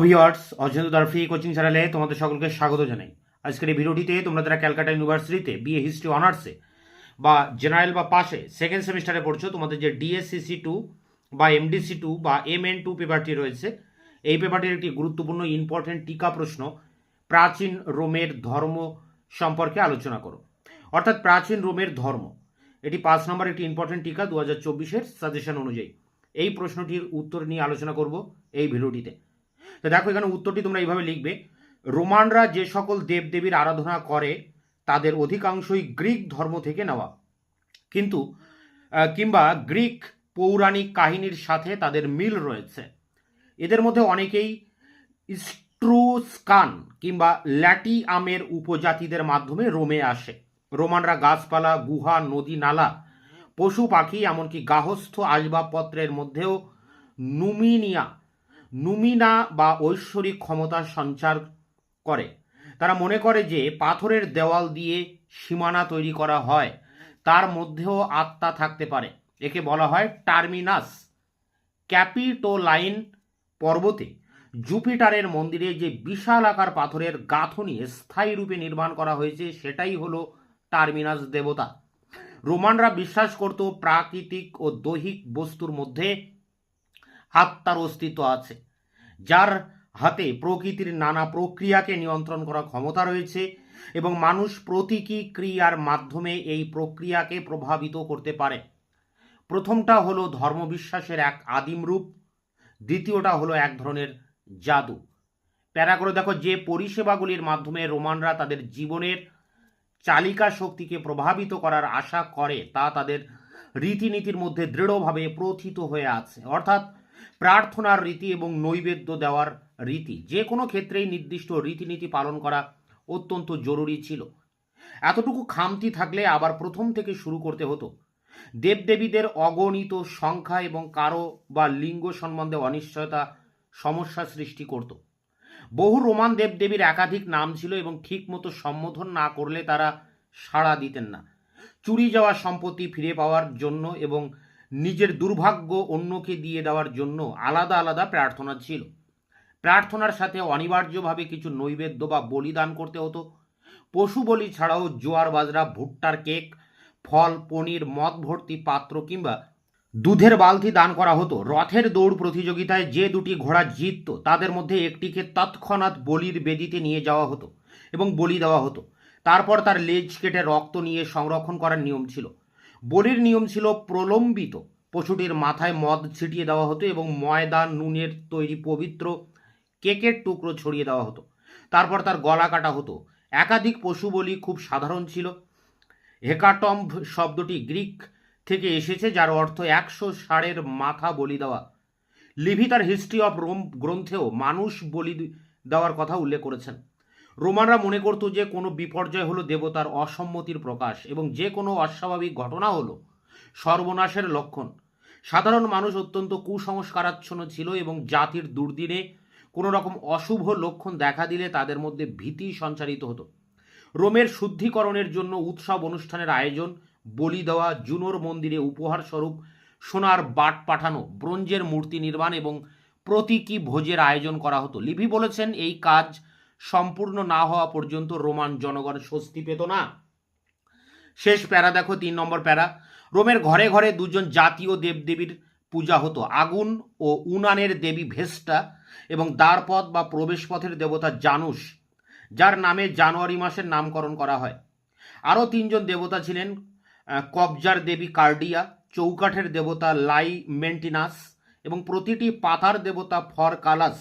Viewers, অজেন্দ্র দারফি coaching চ্যানেলে তোমাদের সকলকে স্বাগত জানাই। আজকের এই ভিডিওটিতে তোমরা যারা ক্যালকাটা ইউনিভার্সিটিতে বিএ হিস্ট্রি অনার্সে বা জেনারেল বা পাশে সেকেন্ড সেমিস্টারে পড়ছো, তোমাদের যে ডিএসসিসি 2 বা এমডিসি 2 বা MN2 পেপারটি রয়েছে, এই পেপারটির একটি গুরুত্বপূর্ণ ইম্পর্টেন্ট টিকা প্রশ্ন প্রাচীন রোমের ধর্ম সম্পর্কে আলোচনা করো। অর্থাৎ প্রাচীন রোমের ধর্ম, এটি 5 নম্বর একটি ইম্পর্টেন্ট টিকা 2024-এর সাজেশন অনুযায়ী। এই প্রশ্নটির উত্তর নিয়ে আলোচনা করব এই ভিডিওটিতে। তো দেখো, এখানে উত্তরটি তোমরা এইভাবে লিখবে: রোমানরা যে সকল দেবদেবীর আরাধনা করে তাদের অধিকাংশই গ্রিক ধর্ম থেকে নেওয়া, কিন্তু কিংবা গ্রিক পৌরাণিক কাহিনীর সাথে তাদের মিল রয়েছে। এদের মধ্যে অনেকেই ইস্ট্রুস্কান কিংবা ল্যাটিয়ামের উপজাতিদের মাধ্যমে রোমে আসে। রোমানরা গাছপালা, গুহা, নদী, নালা, পশু পাখি, এমনকি গার্হস্থ্য আসবাবপত্রের মধ্যেও নুমিনা বা ঐশ্বরিক ক্ষমতা সঞ্চার করে। তারা মনে করে যে পাথরের দেওয়াল দিয়ে সীমানা তৈরি করা হয়, তার মধ্যেও আত্মা থাকতে পারে। একে বলা হয় টার্মিনাস। ক্যাপিটোলাইন পর্বতে জুপিটারের মন্দিরে যে বিশাল আকার পাথরের গাঁথনি স্থায়ী রূপে নির্মাণ করা হয়েছে, সেটাই হলো টার্মিনাস দেবতা। রোমানরা বিশ্বাস করত প্রাকৃতিক ও দৈহিক বস্তুর মধ্যে আত্মার অস্তিত্ব আছে, যার হাতে প্রকৃতির নানা প্রক্রিয়াকে নিয়ন্ত্রণ করার ক্ষমতা রয়েছে, এবং মানুষ প্রতীকী ক্রিয়ার মাধ্যমে এই প্রক্রিয়াকে প্রভাবিত করতে পারে। প্রথমটা হলো ধর্মবিশ্বাসের এক আদিম রূপ, দ্বিতীয়টা হলো এক ধরনের জাদু। প্যারা করে দেখো, যে পরিষেবাগুলির মাধ্যমে রোমানরা তাদের জীবনের চালিকা শক্তিকে প্রভাবিত করার আশা করে তা তাদের রীতিনীতির মধ্যে দৃঢ়ভাবে প্রথিত হয়ে আছে। অর্থাৎ প্রার্থনার রীতি এবং নৈবেদ্য দেওয়ার রীতি, যে কোনো ক্ষেত্রেই নির্দিষ্ট রীতিনীতি পালন করা অত্যন্ত জরুরি ছিল। এতটুকু খামতি থাকলে আবার প্রথম থেকে শুরু করতে হতো। দেবদেবীদের অগণিত সংখ্যা এবং কারো বা লিঙ্গ সম্বন্ধে অনিশ্চয়তা সমস্যা সৃষ্টি করত। বহু রোমান দেবদেবীর একাধিক নাম ছিল এবং ঠিকমতো সম্বোধন না করলে তারা সাড়া দিতেন না। চুরি যাওয়া সম্পত্তি ফিরে পাওয়ার জন্য এবং নিজের দুর্ভাগ্য অন্যকে দিয়ে দেওয়ার জন্য আলাদা আলাদা প্রার্থনা ছিল। প্রার্থনার সাথে অনিবার্যভাবে কিছু নৈবেদ্য বা বলিদান করতে হতো। পশু বলি ছাড়াও জোয়ার বাজরা, ভুট্টার কেক, ফল, পনির, মদ ভর্তি পাত্র কিংবা দুধের বালতি দান করা হতো। রথের দৌড় প্রতিযোগিতায় যে দুটি ঘোড়া জিতত, তাদের মধ্যে একটিকে তৎক্ষণাৎ বলির বেদিতে নিয়ে যাওয়া হতো এবং বলি দেওয়া হতো। তারপর তার লেজ কেটে রক্ত নিয়ে সংরক্ষণ করার নিয়ম ছিল। বলির নিয়ম ছিল প্রলম্বিত। পশুটির মাথায় মদ ছিটিয়ে দেওয়া হতো এবং ময়দা, নুনের তৈরি পবিত্র কেকের টুকরো ছড়িয়ে দেওয়া হতো। তারপর তার গলা কাটা হতো। একাধিক পশু বলি খুব সাধারণ ছিল। হেকাটম্ব শব্দটি গ্রিক থেকে এসেছে, যার অর্থ 100 ষাঁড়ের মাথা বলি দেওয়া। লিভি তার হিস্ট্রি অফ রোম গ্রন্থেও মানুষ বলি দেওয়ার কথা উল্লেখ করেছেন। রোমানরা মনে করত যে কোনো বিপর্যয় হলো দেবতার অসম্মতির প্রকাশ এবং যে কোনো অস্বাভাবিক ঘটনা হলো সর্বনাশের লক্ষণ। সাধারণ মানুষ অত্যন্ত কুসংস্কারাচ্ছন্ন ছিল এবং জাতির দুর্দিনে কোনো রকম অশুভ লক্ষণ দেখা দিলে তাদের মধ্যে ভীতি সঞ্চারিত হতো। রোমের শুদ্ধিকরণের জন্য উৎসব অনুষ্ঠানের আয়োজন, বলি দেওয়া, জুনোর মন্দিরে উপহার স্বরূপ সোনার বাট পাঠানো, ব্রোঞ্জের মূর্তি নির্মাণ এবং প্রতীকী ভোজের আয়োজন করা হতো। লিভি বলেছেন, এই কাজ সম্পূর্ণ না হওয়া পর্যন্ত রোমান জনগণ স্বস্তি পেত না। শেষ প্যারা দেখো, 3 নম্বর প্যারা। রোমের ঘরে ঘরে দুজন জাতীয় দেবদেবীর পূজা হতো: আগুন ও উনানের দেবী ভেস্টা এবং দ্বারপথ বা প্রবেশপথের দেবতা জানুস, যার নামে জানুয়ারি মাসের নামকরণ করা হয়। আরও 3 জন দেবতা ছিলেন: কবজার দেবী কার্ডিয়া, চৌকাঠের দেবতা লাইমেন্টিনাস এবং প্রতিটি পাতার দেবতা ফরকালাস।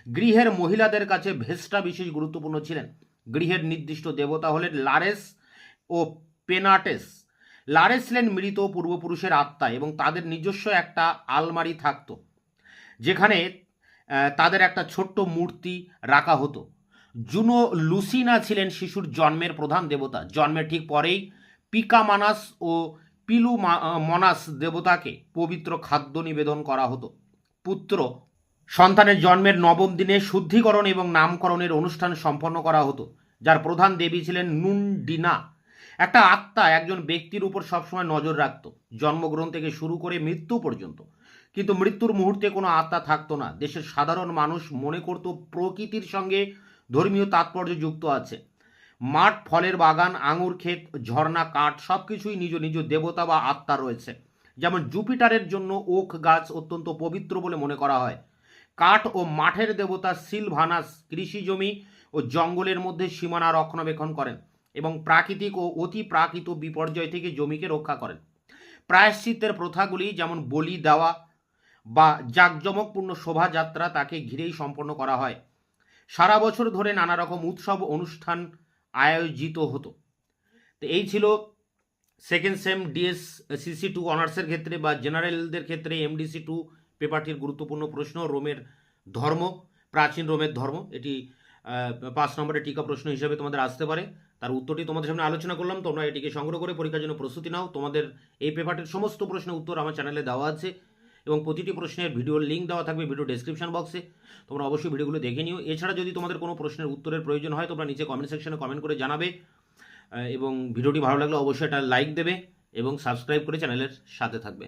গৃহের মহিলাদের কাছে ভেস্টা বিশেষ গুরুত্বপূর্ণ ছিলেন। গৃহের নির্দিষ্ট দেবতা হলেন লারেস ও পেনাটেস। লারেস ছিলেন মৃত পূর্বপুরুষের আত্মা এবং তাদের নিজস্ব একটা আলমারি থাকত, যেখানে তাদের একটা ছোট্ট মূর্তি রাখা হতো। জুনো লুসিনা ছিলেন শিশুর জন্মের প্রধান দেবতা। জন্মের ঠিক পরেই পিকামানাস ও পিলুমনাস দেবতাকে পবিত্র খাদ্য নিবেদন করা হতো। পুত্র সন্তানের জন্মের 9ম দিনে শুদ্ধিকরণ এবং নামকরণের অনুষ্ঠান সম্পন্ন করা হতো, যার প্রধান দেবী ছিলেন নুনডিনা। একটা আত্মা একজন ব্যক্তির উপর সবসময় নজর রাখত, জন্মগ্রহণ থেকে শুরু করে মৃত্যু পর্যন্ত। কিন্তু মৃত্যুর মুহূর্তে কোনো আত্মা থাকতো না। দেশের সাধারণ মানুষ মনে করত প্রকৃতির সঙ্গে ধর্মীয় তাৎপর্য যুক্ত আছে। মাঠ, ফলের বাগান, আঙুর ক্ষেত, ঝর্ণা, কাঠ সবকিছুই নিজ নিজ দেবতা বা আত্মা রয়েছে। যেমন জুপিটারের জন্য ওক গাছ অত্যন্ত পবিত্র বলে মনে করা হয়। কাঠ ও মাঠের দেবতা সিলভানাস কৃষি জমি ও জঙ্গলের মধ্যে সীমানা রক্ষণাবেক্ষণ করেন এবং প্রাকৃতিক ও অতি প্রাকৃত বিপর্যয় থেকে জমিকে রক্ষা করেন। প্রায়শ্চিত্তের প্রথাগুলি যেমন বলি দেওয়া বা জাঁকজমকপূর্ণ শোভাযাত্রা তাকে ঘিরেই সম্পন্ন করা হয়। সারা বছর ধরে নানা রকম উৎসব অনুষ্ঠান আয়োজিত হতো। তো এই ছিল সেকেন্ড সেম ডিএস সিসি2 অনার্সের ক্ষেত্রে বা জেনারেলদের ক্ষেত্রে MDC2 পেপারটির গুরুত্বপূর্ণ প্রশ্ন, রোমের ধর্ম, প্রাচীন রোমের ধর্ম। এটি 5 নম্বরের টিকা প্রশ্ন হিসেবে তোমাদের আসতে পারে। তার উত্তরটি তোমাদের সামনে আলোচনা করলাম। তোমরা এটিকে সংগ্রহ করে পরীক্ষার জন্য প্রস্তুতি নাও। তোমাদের এই পেপারটির সমস্ত প্রশ্নের উত্তর আমার চ্যানেলে দেওয়া আছে এবং প্রতিটি প্রশ্নের ভিডিওর লিঙ্ক দেওয়া থাকবে ভিডিও ডেসক্রিপশন বক্সে। তোমরা অবশ্যই ভিডিওগুলো দেখে নিও। এছাড়া যদি তোমাদের কোনো প্রশ্নের উত্তরের প্রয়োজন হয় তোমরা নিচে কমেন্ট সেকশনে কমেন্ট করে জানাবে এবং ভিডিওটি ভালো লাগলে অবশ্যই একটা লাইক দেবে এবং সাবস্ক্রাইব করে চ্যানেলের সাথে থাকবে।